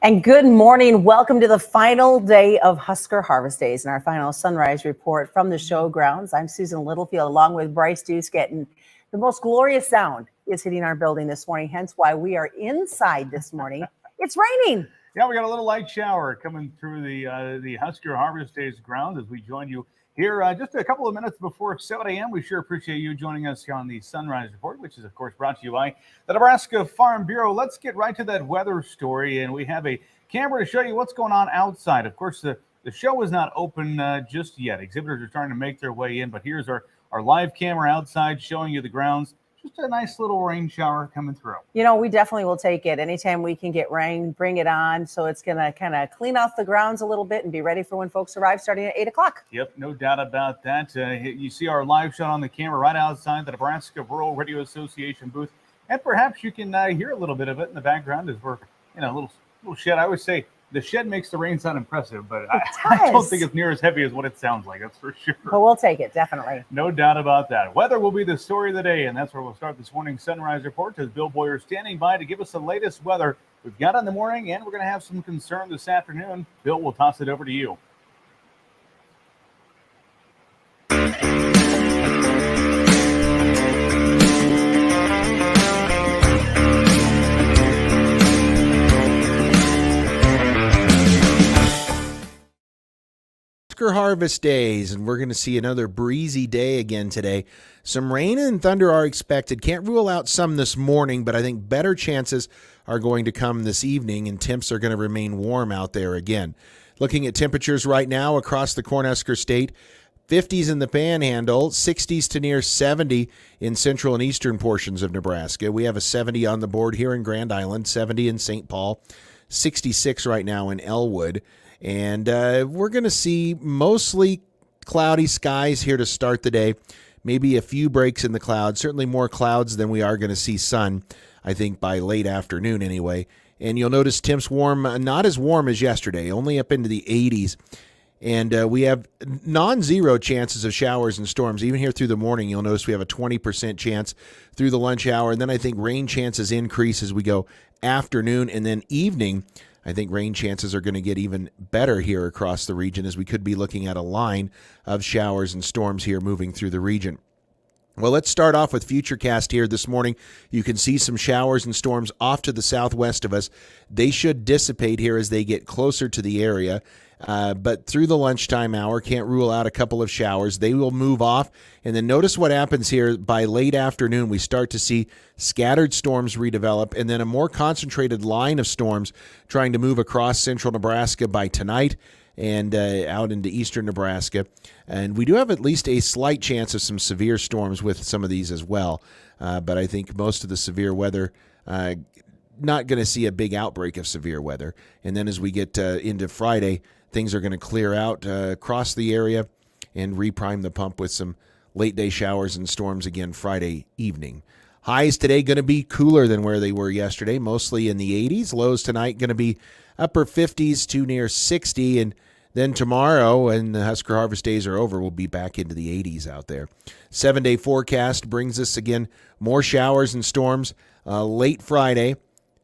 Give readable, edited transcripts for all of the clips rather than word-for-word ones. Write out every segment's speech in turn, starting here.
And good morning. Welcome to the final day of Husker Harvest Days and our final sunrise report from the showgrounds. I'm Susan Littlefield along with Bryce Duskett, and the most glorious sound is hitting our building this morning, hence why we are inside this morning. It's raining. Yeah, we got a little light shower coming through the Husker Harvest Days ground as we join you here just a couple of minutes before 7 a.m. We sure appreciate you joining us here on the Sunrise Report, which is, of course, brought to you by the Nebraska Farm Bureau. Let's get right to that weather story, and we have a camera to show you what's going on outside. Of course, the show is not open just yet. Exhibitors are trying to make their way in, but here's our live camera outside showing you the grounds. Just a nice little rain shower coming through. You know, we definitely will take it. Anytime we can get rain, bring it on. So it's going to kind of clean off the grounds a little bit and be ready for when folks arrive starting at 8 o'clock. Yep, no doubt about that. You see our live shot on the camera right outside the Nebraska Rural Radio Association booth. And perhaps you can hear a little bit of it in the background as we're in a little shed. I always say the shed makes the rain sound impressive, but I don't think it's near as heavy as what it sounds like. That's for sure. But we'll take it, definitely. No doubt about that. Weather will be the story of the day, and that's where we'll start this morning's Sunrise Report as Bill Boyer standing by to give us the latest weather we've got in the morning, and we're going to have some concern this afternoon. Bill, we'll toss it over to you. Husker Harvest Days, and we're going to see another breezy day again today. Some rain and thunder are expected. Can't rule out some this morning, but I think better chances are going to come this evening, and temps are going to remain warm out there again. Looking at temperatures right now across the Cornhusker State, 50s in the Panhandle, 60s to near 70 in central and eastern portions of Nebraska. We have a 70 on the board here in Grand Island, 70 in St. Paul, 66 right now in Elwood. And we're going to see mostly cloudy skies here to start the day. Maybe a few breaks in the clouds, certainly more clouds than we are going to see sun, I think, by late afternoon anyway. And you'll notice temps warm, not as warm as yesterday, only up into the 80s. And we have non-zero chances of showers and storms. Even here through the morning, you'll notice we have a 20% chance through the lunch hour. And then I think rain chances increase as we go afternoon and then evening. I think rain chances are going to get even better here across the region as we could be looking at a line of showers and storms here moving through the region. Well, let's start off with Futurecast here this morning. You can see some showers and storms off to the southwest of us. They should dissipate here as they get closer to the area. But through the lunchtime hour, can't rule out a couple of showers. They will move off. And then notice what happens here by late afternoon. We start to see scattered storms redevelop and then a more concentrated line of storms trying to move across central Nebraska by tonight and out into eastern Nebraska. And we do have at least a slight chance of some severe storms with some of these as well. But I think most of the severe weather, not going to see a big outbreak of severe weather. And then as we get into Friday, things are going to clear out across the area and reprime the pump with some late-day showers and storms again Friday evening. Highs today going to be cooler than where they were yesterday, mostly in the 80s. Lows tonight going to be upper 50s to near 60. And then tomorrow, when the Husker Harvest Days are over, we'll be back into the 80s out there. 7-day forecast brings us, again, more showers and storms late Friday.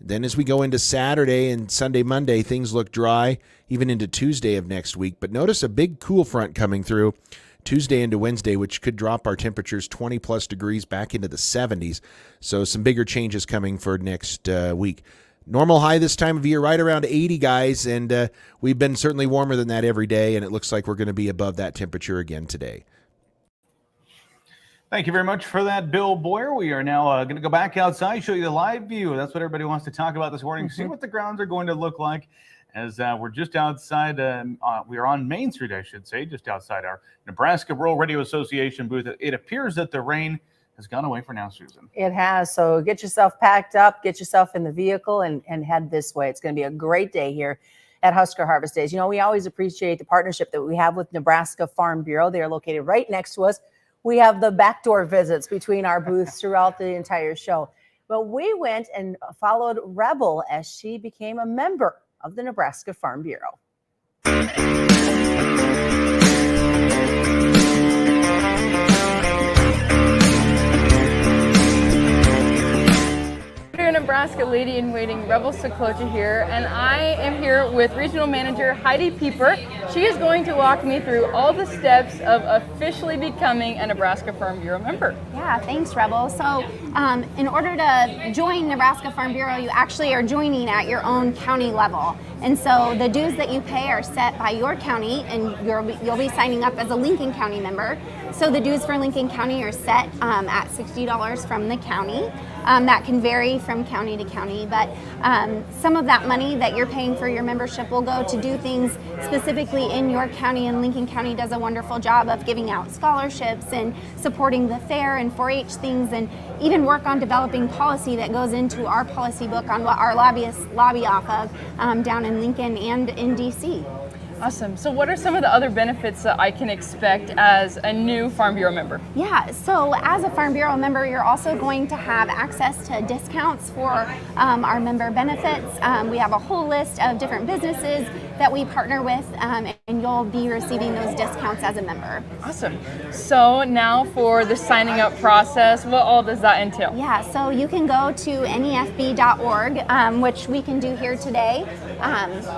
Then as we go into Saturday and Sunday, Monday, things look dry, even into Tuesday of next week. But notice a big cool front coming through Tuesday into Wednesday, which could drop our temperatures 20-plus degrees back into the 70s. So some bigger changes coming for next week. Normal high this time of year, right around 80, guys, and we've been certainly warmer than that every day, and it looks like we're going to be above that temperature again today. Thank you very much for that, Bill Boyer. We are now going to go back outside, show you the live view. That's what everybody wants to talk about this morning. See what the grounds are going to look like as we're just outside. We are on Main Street, I should say, just outside our Nebraska Rural Radio Association booth. It appears that the rain has gone away for now, Susan. It has. So get yourself packed up, get yourself in the vehicle, and head this way. It's going to be a great day here at Husker Harvest Days. You know, we always appreciate the partnership that we have with Nebraska Farm Bureau. They are located right next to us. We have the backdoor visits between our booths throughout the entire show. But we went and followed Rebel as she became a member of the Nebraska Farm Bureau. Nebraska Lady-in-Waiting Rebel Seclocha here, and I am here with Regional Manager Heidi Pieper. She is going to walk me through all the steps of officially becoming a Nebraska Farm Bureau member. Yeah, thanks, Rebel. So in order to join Nebraska Farm Bureau, you actually are joining at your own county level. And so the dues that you pay are set by your county, and you'll be signing up as a Lincoln County member. So the dues for Lincoln County are set at $60 from the county. That can vary from county to county, but some of that money that you're paying for your membership will go to do things specifically in your county, and Lincoln County does a wonderful job of giving out scholarships and supporting the fair and 4-H things, and even work on developing policy that goes into our policy book on what our lobbyists lobby off of down in Lincoln and in DC. Awesome. So what are some of the other benefits that I can expect as a new Farm Bureau member? Yeah, so as a Farm Bureau member, you're also going to have access to discounts for our member benefits. We have a whole list of different businesses that we partner with, and you'll be receiving those discounts as a member. Awesome. So now for the signing up process, what all does that entail? Yeah, so you can go to nefb.org, which we can do here today.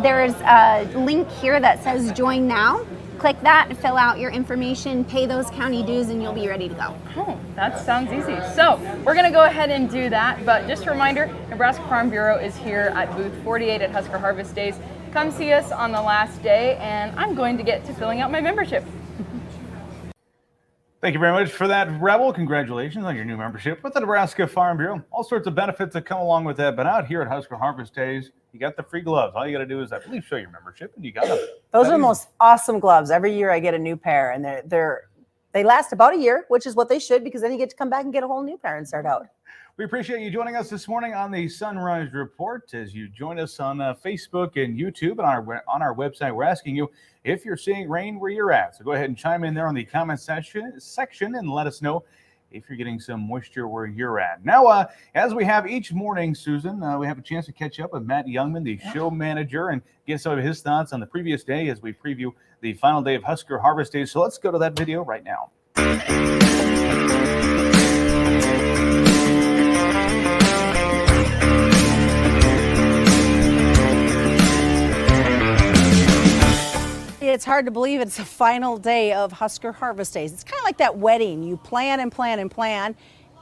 There's a link here that says join now. Click that, fill out your information, pay those county dues, and you'll be ready to go. Oh, that sounds easy. So we're going to go ahead and do that. But just a reminder, Nebraska Farm Bureau is here at booth 48 at Husker Harvest Days. Come see us on the last day, and I'm going to get to filling out my membership. Thank you very much for that, Rebel. Congratulations on your new membership with the Nebraska Farm Bureau. All sorts of benefits that come along with that. But out here at Husker Harvest Days, you got the free gloves. All you got to do is, I believe, show your membership, and you got them. Those are the most awesome gloves. Every year I get a new pair, and they last about a year, which is what they should, because then you get to come back and get a whole new pair and start out. We appreciate you joining us this morning on the Sunrise Report. As you join us on Facebook and YouTube and on our website, we're asking you if you're seeing rain where you're at. So go ahead and chime in there on the comment section and let us know if you're getting some moisture where you're at. Now, as we have each morning, Susan, we have a chance to catch up with Matt Youngman, the show manager, and get some of his thoughts on the previous day as we preview the final day of Husker Harvest Days. So let's go to that video right now. It's hard to believe it's the final day of Husker Harvest Days. It's kind of like that wedding. You plan and plan and plan,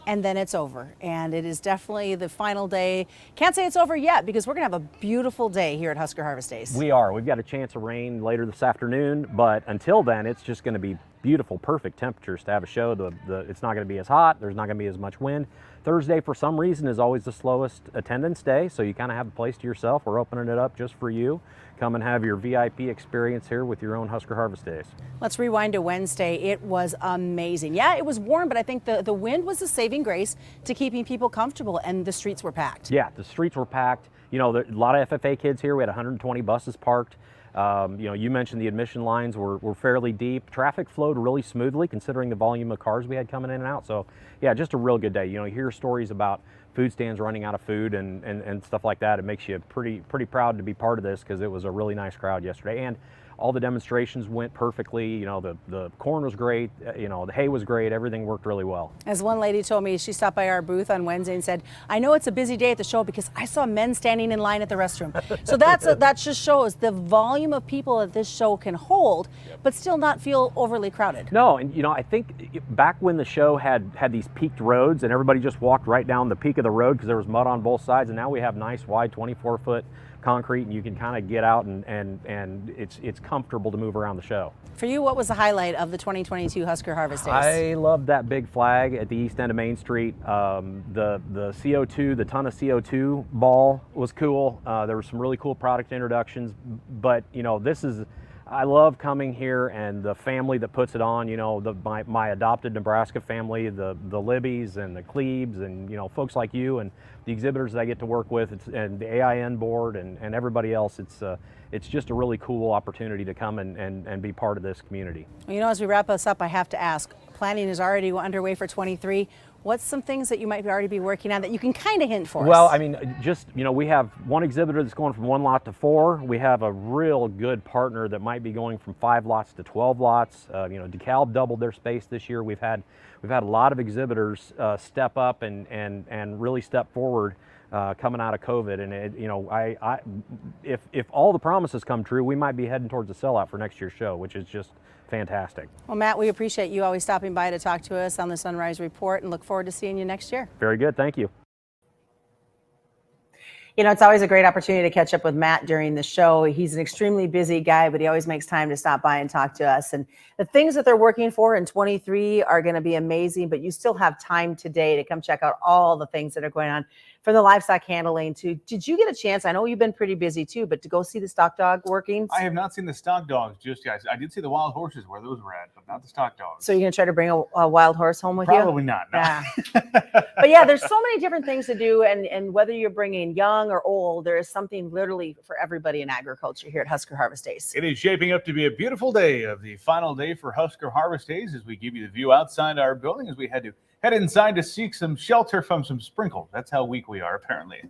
and then it's over. And it is definitely the final day. Can't say it's over yet, because we're going to have a beautiful day here at Husker Harvest Days. We are. We've got a chance of rain later this afternoon, but until then, it's just going to be beautiful, perfect temperatures to have a show. It's not going to be as hot. There's not going to be as much wind. Thursday, for some reason, is always the slowest attendance day, so you kind of have the place to yourself. We're opening it up just for you. Come and have your VIP experience here with your own Husker Harvest Days. Let's rewind to Wednesday. It was amazing. Yeah, it was warm, but I think the wind was the saving grace to keeping people comfortable, and the streets were packed. Yeah, the streets were packed. You know, a lot of FFA kids here. We had 120 buses parked. You know, you mentioned the admission lines were fairly deep. Traffic flowed really smoothly considering the volume of cars we had coming in and out. So, yeah, just a real good day. You know, you hear stories about food stands running out of food and stuff like that. It makes you pretty proud to be part of this, because it was a really nice crowd yesterday. And all the demonstrations went perfectly. You know, the corn was great. You know, the hay was great. Everything worked really well. As one lady told me, she stopped by our booth on Wednesday and said, I know it's a busy day at the show because I saw men standing in line at the restroom. So that just shows the volume of people that this show can hold, but still not feel overly crowded. No, and you know, I think back when the show had these peaked roads and everybody just walked right down the peak of the road because there was mud on both sides, and now we have nice wide 24-foot concrete, and you can kind of get out and it's comfortable to move around the show. For you, what was the highlight of the 2022 Husker Harvest Days? I loved that big flag at the east end of Main Street. The CO2, the ton of CO2 ball was cool. There were some really cool product introductions, but you know, I love coming here and the family that puts it on. You know, my adopted Nebraska family, the Libbies and the Klebes, and you know, folks like you and the exhibitors that I get to work with, and the AIN board and everybody else. It's just a really cool opportunity to come and be part of this community. Well, you know, as we wrap us up, I have to ask, planning is already underway for 23. What's some things that you might already be working on that you can kind of hint for us? Well, I mean, just, you know, we have one exhibitor that's going from 1 lot to 4. We have a real good partner that might be going from 5 lots to 12 lots. You know, DeKalb doubled their space this year. We've had a lot of exhibitors step up and really step forward coming out of COVID. And if all the promises come true, we might be heading towards a sellout for next year's show, which is just fantastic. Well, Matt, we appreciate you always stopping by to talk to us on the Sunrise Report and look forward to seeing you next year. Very good. Thank you. You know, it's always a great opportunity to catch up with Matt during the show. He's an extremely busy guy, but he always makes time to stop by and talk to us. And the things that they're working for in 23 are going to be amazing, but you still have time today to come check out all the things that are going on from the livestock handling to, did you get a chance? I know you've been pretty busy too, but to go see the stock dog working? I have not seen the stock dogs just yet. I did see the wild horses where those were at, but not the stock dogs. So you're going to try to bring a wild horse home with you? Probably not. No. Yeah. But yeah, there's so many different things to do. And whether you're bringing young or old, there is something literally for everybody in agriculture here at Husker Harvest Days. It is shaping up to be a beautiful day of the final day for Husker Harvest Days as we give you the view outside our building as we head inside to seek some shelter from some sprinkles. That's how weak we are, apparently.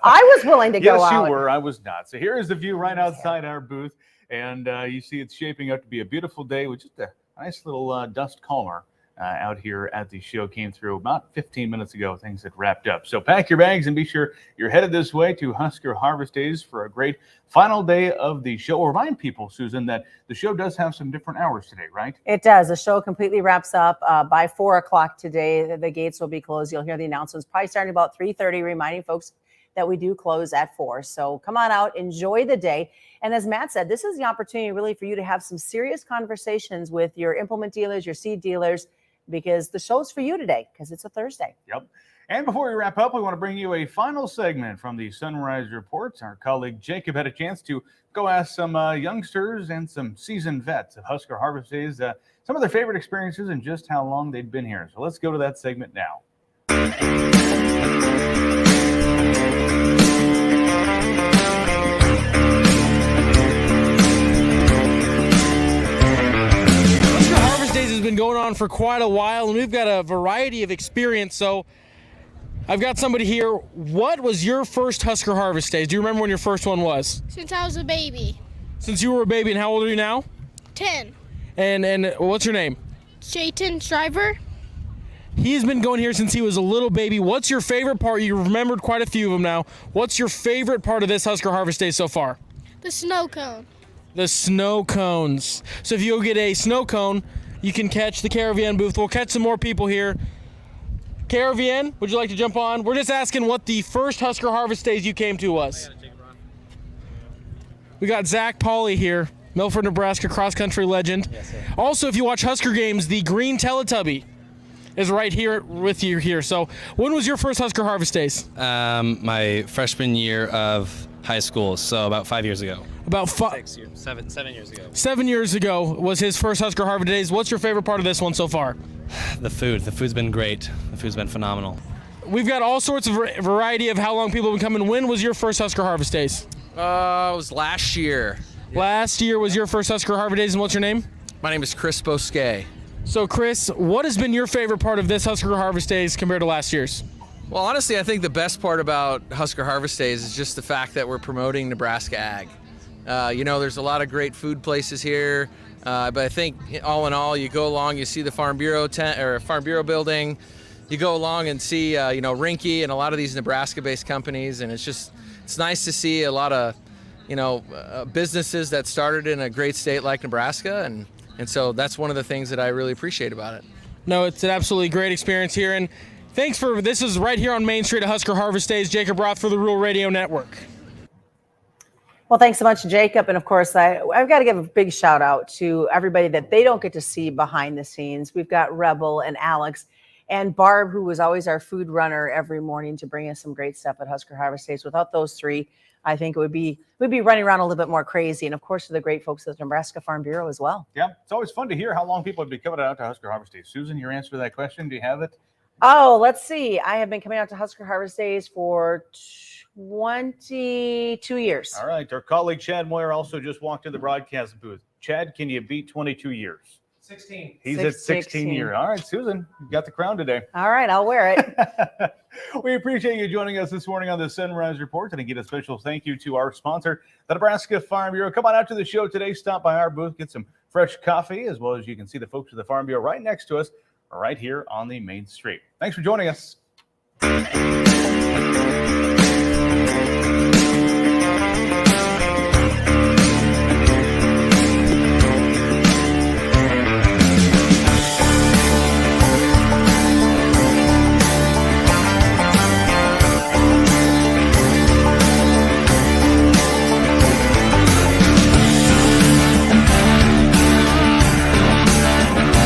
I was willing to go out. Yes, you were. I was not. So here is the view right outside our booth. And you see it's shaping up to be a beautiful day with just a nice little dust calmer out here at the show. Came through about 15 minutes ago. Things had wrapped up. So pack your bags and be sure you're headed this way to Husker Harvest Days for a great final day of the show. We'll remind people, Susan, that the show does have some different hours today, right? It does. The show completely wraps up by 4 o'clock today. The gates will be closed. You'll hear the announcements probably starting about 3:30, reminding folks that we do close at 4. So come on out, enjoy the day. And as Matt said, this is the opportunity really for you to have some serious conversations with your implement dealers, your seed dealers, because the show's for you today because it's a Thursday. Yep. And before we wrap up, we want to bring you a final segment from the Sunrise Reports. Our colleague Jacob had a chance to go ask some youngsters and some seasoned vets of Husker Harvest Days some of their favorite experiences and just how long they'd been here. So let's go to that segment now. Has been going on for quite a while, and we've got a variety of experience. So I've got somebody here. What was your first Husker Harvest Days? Do you remember when your first one was? Since I was a baby. Since you were a baby, and how old are you now? 10. And what's your name? Jayton Shriver. He's been going here since he was a little baby. What's your favorite part? You remembered quite a few of them now. What's your favorite part of this Husker Harvest Day so far? The snow cone. The snow cones. So if you go get a snow cone, you can catch the Caravan booth. We'll catch some more people here. Caravan, would you like to jump on? We're just asking what the first Husker Harvest Days you came to was. We got Zach Pauley here, Milford, Nebraska cross-country legend. Yes, sir. Also, if you watch Husker games, the green Teletubby is right here with you here. So when was your first Husker Harvest Days? My freshman year of high school, so about 5 years ago. About 7 years ago. 7 years ago was his first Husker Harvest Days. What's your favorite part of this one so far? The food. The food's been great. The food's been phenomenal. We've got all sorts of variety of how long people have been coming. When was your first Husker Harvest Days? It was last year. Last year was your first Husker Harvest Days, and what's your name? My name is Chris Bosquet. So, Chris, what has been your favorite part of this Husker Harvest Days compared to last year's? Well, honestly, I think the best part about Husker Harvest Days is just the fact that we're promoting Nebraska ag. There's a lot of great food places here, but I think all in all, you go along, you see the Farm Bureau tent or Farm Bureau building, you go along and see, Rinky and a lot of these Nebraska-based companies, and it's nice to see a lot of, businesses that started in a great state like Nebraska, and so that's one of the things that I really appreciate about it. No, it's an absolutely great experience here, and this is right here on Main Street at Husker Harvest Days. Jacob Roth for the Rural Radio Network. Well, thanks so much, Jacob. And of course, I've got to give a big shout out to everybody that they don't get to see behind the scenes. We've got Rebel and Alex and Barb, who was always our food runner every morning to bring us some great stuff at Husker Harvest Days. Without those three, I think we'd be running around a little bit more crazy. And of course, to the great folks at the Nebraska Farm Bureau as well. Yeah, it's always fun to hear how long people have been coming out to Husker Harvest Days. Susan, your answer to that question, do you have it? Oh, let's see. I have been coming out to Husker Harvest Days for 22 years. All right. Our colleague Chad Moyer also just walked in the broadcast booth. Chad, can you beat 22 years? 16. He's at 16 years. All right, Susan, you got the crown today. All right, I'll wear it. We appreciate you joining us this morning on the Sunrise Report. And again, a special thank you to our sponsor, the Nebraska Farm Bureau. Come on out to the show today. Stop by our booth, get some fresh coffee, as well as you can see the folks at the Farm Bureau right next to us, right here on the main street. Thanks for joining us.